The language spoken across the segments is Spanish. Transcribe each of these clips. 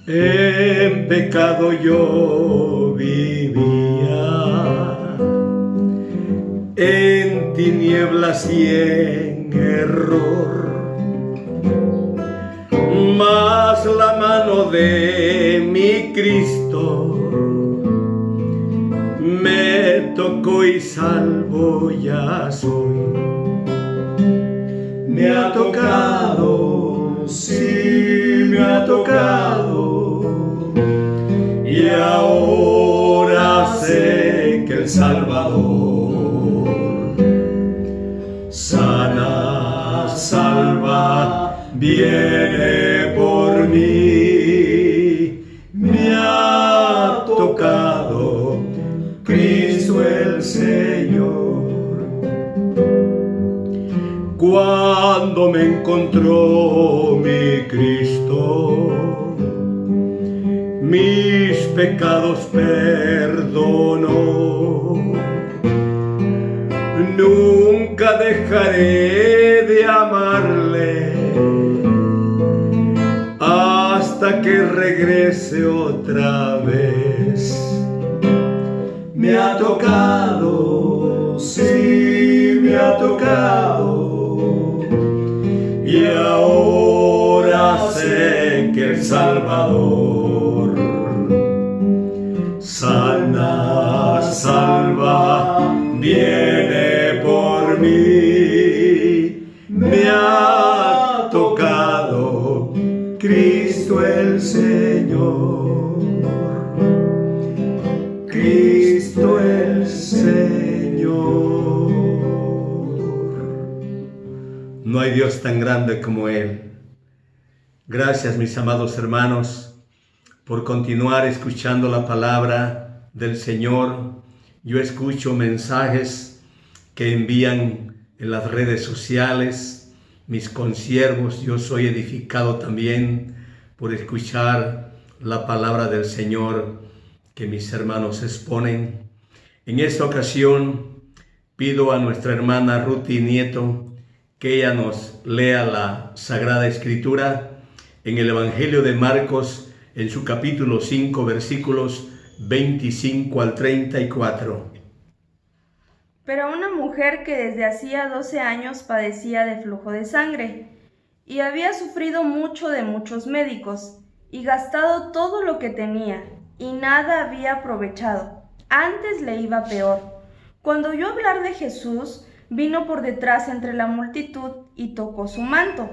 En pecado yo vivía, en tinieblas y en error, mas la mano de mi Cristo me tocó y salvo ya soy. Me ha tocado, sí, me ha tocado, y ahora sé que el Salvador sana, salva, viene por mí. Me ha tocado Cristo el Señor. Cuando me encontró mi Cristo, mis pecados perdonó. Nunca dejaré de amarle hasta que regrese otra vez. Me ha tocado, sí, me ha tocado, y ahora sé que el Salvador sana, salva, viene por mí. Me ha tocado Cristo el Señor, Cristo el Señor. No hay Dios tan grande como Él. Gracias, mis amados hermanos, por continuar escuchando la palabra del Señor. Yo escucho mensajes que envían en las redes sociales mis consiervos. Yo soy edificado también por escuchar la palabra del Señor que mis hermanos exponen. En esta ocasión pido a nuestra hermana Ruti Nieto que ella nos lea la Sagrada Escritura en el Evangelio de Marcos, en su capítulo 5, versículos 25 al 34. Pero una mujer que desde hacía 12 años padecía de flujo de sangre, y había sufrido mucho de muchos médicos, y gastado todo lo que tenía, y nada había aprovechado, antes le iba peor. Cuando oyó hablar de Jesús, vino por detrás entre la multitud y tocó su manto,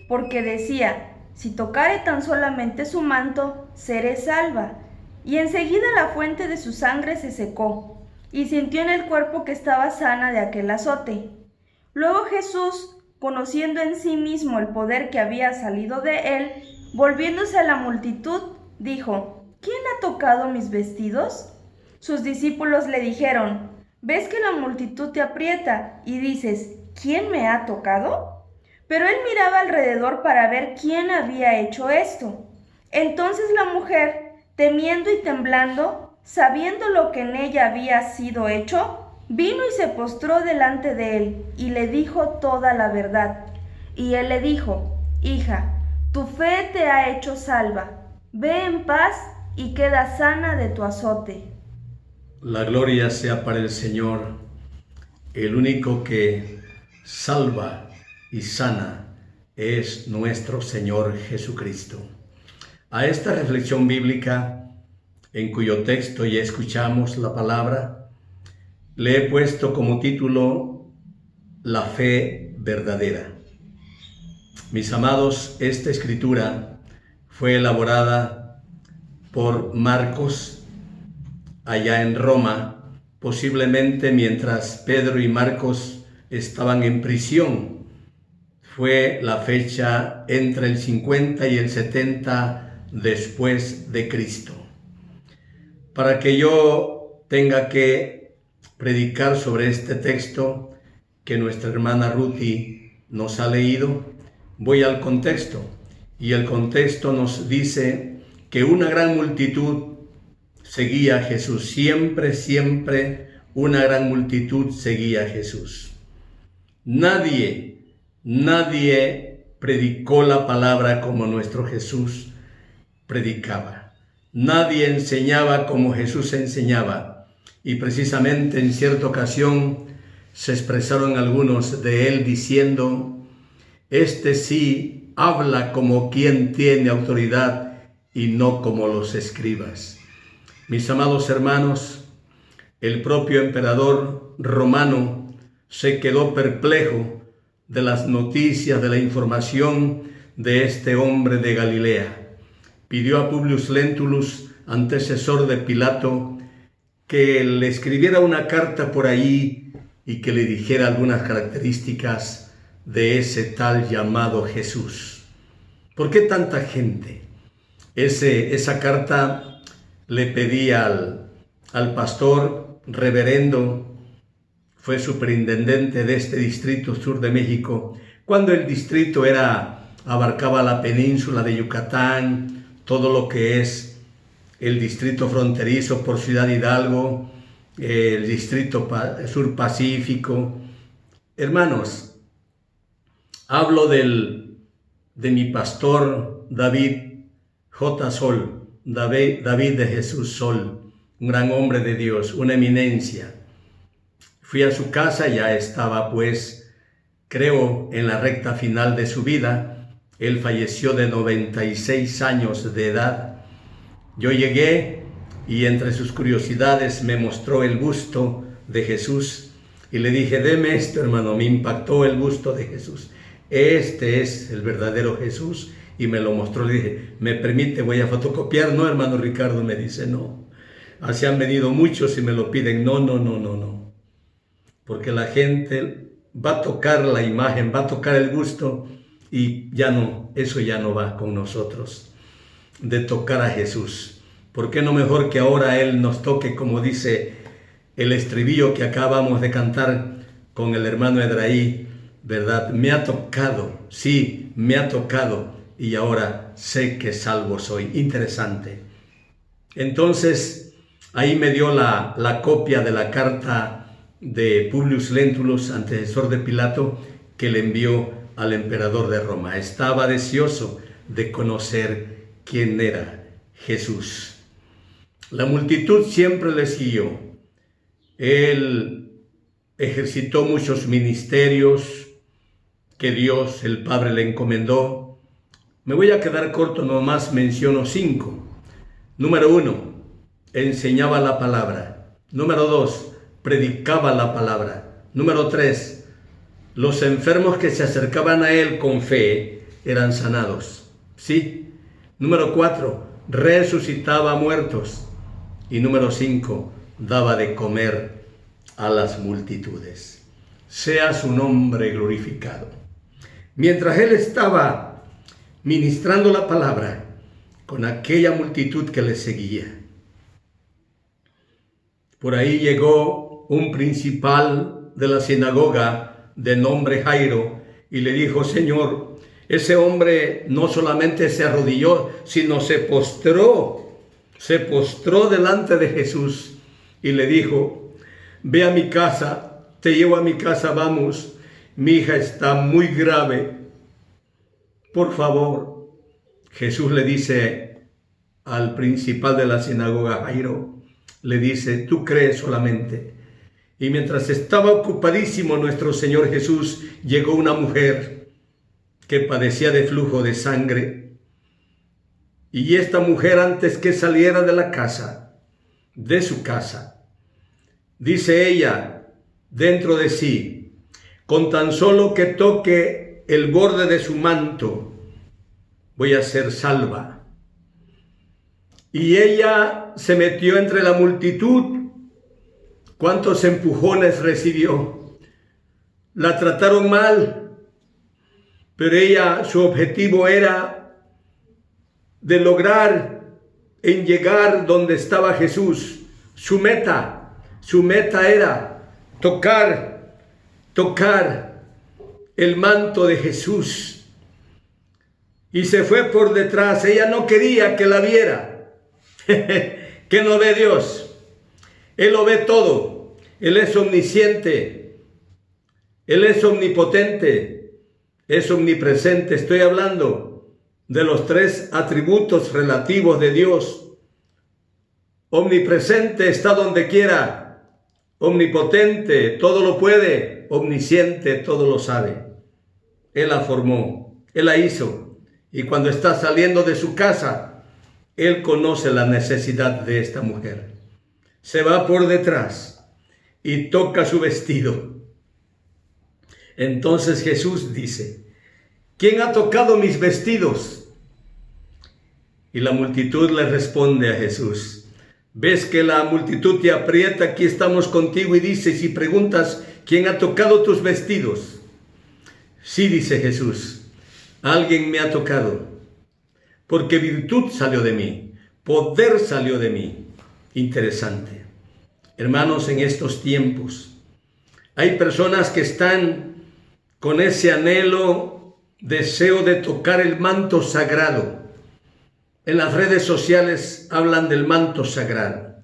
porque decía: si tocare tan solamente su manto, seré salva. Y enseguida la fuente de su sangre se secó, y sintió en el cuerpo que estaba sana de aquel azote. Luego Jesús, conociendo en sí mismo el poder que había salido de él, volviéndose a la multitud, dijo: ¿quién ha tocado mis vestidos? Sus discípulos le dijeron: ¿ves que la multitud te aprieta y dices: ¿quién me ha tocado? Pero él miraba alrededor para ver quién había hecho esto. Entonces la mujer, temiendo y temblando, sabiendo lo que en ella había sido hecho, vino y se postró delante de él y le dijo toda la verdad. Y él le dijo: hija, tu fe te ha hecho salva. Ve en paz y queda sana de tu azote. La gloria sea para el Señor, el único que salva y sana es nuestro Señor Jesucristo. A esta reflexión bíblica, en cuyo texto ya escuchamos la palabra, le he puesto como título La fe verdadera. Mis amados, esta escritura fue elaborada por Marcos allá en Roma, posiblemente mientras Pedro y Marcos estaban en prisión. Fue la fecha entre el 50 y el 70 después de Cristo. Para que yo tenga que predicar sobre este texto que nuestra hermana Ruti nos ha leído, voy al contexto. Y el contexto nos dice que una gran multitud seguía a Jesús. Siempre una gran multitud seguía a Jesús. Nadie predicó la palabra como nuestro Jesús. predicaba. Nadie enseñaba como Jesús enseñaba. Y precisamente en cierta ocasión se expresaron algunos de él diciendo: este sí habla como quien tiene autoridad y no como los escribas. Mis amados hermanos, el propio emperador romano se quedó perplejo de las noticias, de la información de este hombre de Galilea. Pidió a Publio Lentulus, antecesor de Pilato, que le escribiera una carta por allí y que le dijera algunas características de ese tal llamado Jesús. ¿Por qué tanta gente? Esa carta le pedía al pastor reverendo, fue superintendente de este distrito sur de México, cuando el distrito abarcaba la península de Yucatán, todo lo que es el distrito fronterizo por Ciudad Hidalgo, el distrito sur Pacífico. Hermanos, hablo de mi pastor David J. Sol, David de Jesús Sol, un gran hombre de Dios, una eminencia. Fui a su casa, ya estaba pues, creo, en la recta final de su vida. Él falleció de 96 años de edad. Yo llegué y entre sus curiosidades me mostró el busto de Jesús y le dije: deme esto, hermano. Me impactó el busto de Jesús. Este es el verdadero Jesús. Y me lo mostró. Le dije: ¿me permite? Voy a fotocopiar. No, hermano Ricardo, me dice, no. Así han venido muchos y me lo piden. No. Porque la gente va a tocar la imagen, va a tocar el busto y ya no, eso ya no va con nosotros, de tocar a Jesús. ¿Por qué no mejor que ahora Él nos toque, como dice el estribillo que acabamos de cantar con el hermano Edraí, ¿verdad? Me ha tocado, sí, me ha tocado y ahora sé que salvo soy. Interesante. Entonces, ahí me dio la copia de la carta de Publio Lentulus, antecesor de Pilato, que le envió al emperador de Roma. Estaba deseoso de conocer quién era Jesús. La multitud siempre le siguió. Él ejercitó muchos ministerios que Dios, el Padre, le encomendó. Me voy a quedar corto, nomás menciono 5. Número 1, enseñaba la palabra. Número 2, predicaba la palabra. Número 3, los enfermos que se acercaban a él con fe eran sanados. ¿Sí? Número 4, resucitaba muertos. Y número 5, daba de comer a las multitudes. Sea su nombre glorificado. Mientras él estaba ministrando la palabra con aquella multitud que le seguía, por ahí llegó un principal de la sinagoga de nombre Jairo y le dijo: Señor, ese hombre no solamente se arrodilló, sino se postró delante de Jesús y le dijo: ve a mi casa, te llevo a mi casa, vamos, mi hija está muy grave, por favor. Jesús le dice al principal de la sinagoga, Jairo, le dice: tú crees solamente. Y mientras estaba ocupadísimo nuestro Señor Jesús, llegó una mujer que padecía de flujo de sangre. Y esta mujer, antes que saliera de la casa, de su casa, dice ella dentro de sí: con tan solo que toque el borde de su manto, voy a ser salva. Y ella se metió entre la multitud. ¿Cuántos empujones recibió? La trataron mal, pero ella, su objetivo era de lograr en llegar donde estaba Jesús. Su meta era tocar el manto de Jesús. Y se fue por detrás. Ella no quería que la viera. ¿Qué no ve Dios? Él lo ve todo. Él es omnisciente. Él es omnipotente. Es omnipresente. Estoy hablando de los tres atributos relativos de Dios. Omnipresente, está donde quiera. Omnipotente, todo lo puede. Omnisciente, todo lo sabe. Él la formó, Él la hizo. Y cuando está saliendo de su casa, Él conoce la necesidad de esta mujer. Se va por detrás y toca su vestido. Entonces Jesús dice: ¿quién ha tocado mis vestidos? Y la multitud le responde a Jesús: ves que la multitud te aprieta, aquí estamos contigo, y dice, si preguntas, ¿quién ha tocado tus vestidos? Sí, dice Jesús, alguien me ha tocado, porque virtud salió de mí, poder salió de mí. Interesante. Hermanos, en estos tiempos hay personas que están con ese anhelo, deseo de tocar el manto sagrado. En las redes sociales hablan del manto sagrado.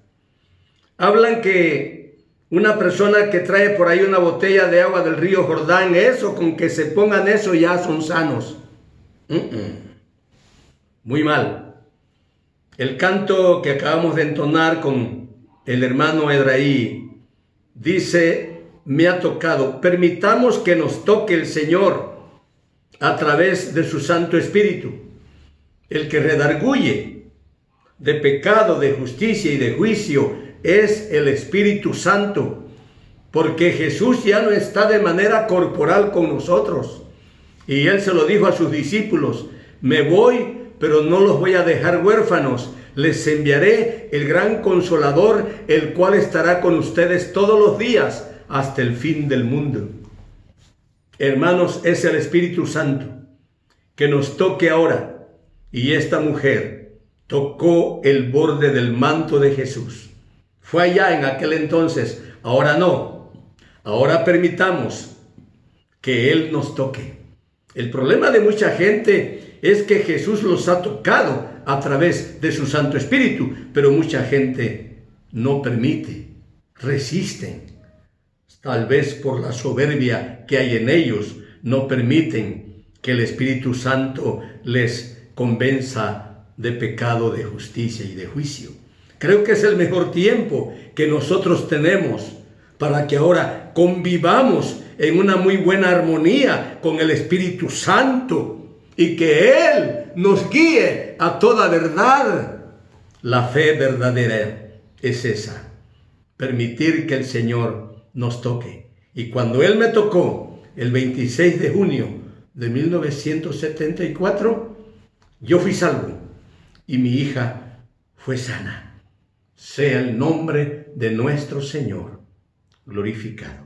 Hablan que una persona que trae por ahí una botella de agua del río Jordán, eso, con que se pongan eso ya son sanos. Muy mal. El canto que acabamos de entonar con el hermano Edraí dice: me ha tocado. Permitamos que nos toque el Señor a través de su Santo Espíritu, el que redarguye de pecado, de justicia y de juicio es el Espíritu Santo, porque Jesús ya no está de manera corporal con nosotros. Y Él se lo dijo a sus discípulos: me voy, pero no los voy a dejar huérfanos. Les enviaré el gran Consolador, el cual estará con ustedes todos los días hasta el fin del mundo. Hermanos, es el Espíritu Santo que nos toque ahora. Y esta mujer tocó el borde del manto de Jesús. Fue allá en aquel entonces, ahora no. Ahora permitamos que Él nos toque. El problema de mucha gente es que Jesús los ha tocado a través de su Santo Espíritu, pero mucha gente no permite, resisten. Tal vez por la soberbia que hay en ellos, no permiten que el Espíritu Santo les convenza de pecado, de justicia y de juicio. Creo que es el mejor tiempo que nosotros tenemos para que ahora convivamos en una muy buena armonía con el Espíritu Santo y que Él nos guíe a toda verdad. La fe verdadera es esa, permitir que el Señor nos toque. Y cuando Él me tocó el 26 de junio de 1974, yo fui salvo y mi hija fue sana. Sea el nombre de nuestro Señor glorificado.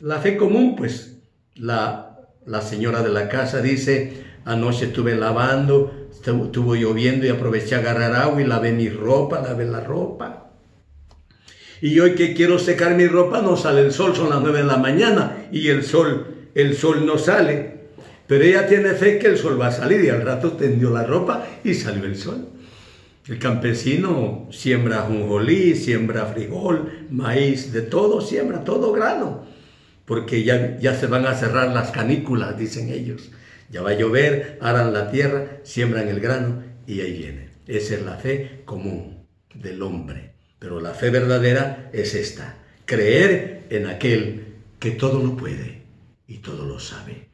La fe común, pues, la señora de la casa dice: anoche estuve lavando, estuvo lloviendo y aproveché a agarrar agua y lavé mi ropa, lavé la ropa. Y hoy que quiero secar mi ropa no sale el sol, son las 9 de la mañana y el sol no sale. Pero ella tiene fe que el sol va a salir y al rato tendió la ropa y salió el sol. El campesino siembra ajonjolí, siembra frijol, maíz, de todo, siembra todo grano. Porque ya se van a cerrar las canículas, dicen ellos. Ya va a llover, aran la tierra, siembran el grano y ahí viene. Esa es la fe común del hombre. Pero la fe verdadera es esta: creer en aquel que todo lo puede y todo lo sabe.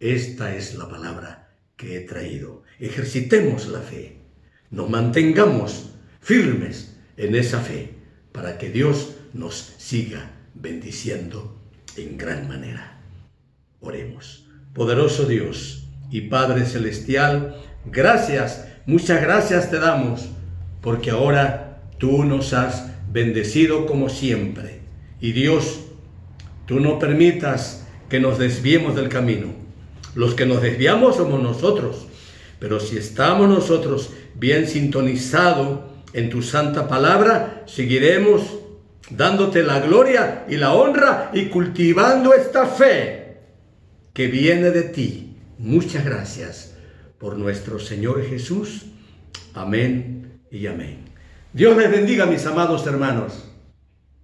Esta es la palabra que he traído. Ejercitemos la fe, nos mantengamos firmes en esa fe para que Dios nos siga bendiciendo en gran manera. Oremos. Poderoso Dios y Padre Celestial, gracias, muchas gracias te damos, porque ahora Tú nos has bendecido como siempre. Y Dios, Tú no permitas que nos desviemos del camino. Los que nos desviamos somos nosotros. Pero si estamos nosotros bien sintonizados en Tu santa palabra, seguiremos dándote la gloria y la honra y cultivando esta fe que viene de Ti. Muchas gracias por nuestro Señor Jesús. Amén y amén. Dios les bendiga, mis amados hermanos.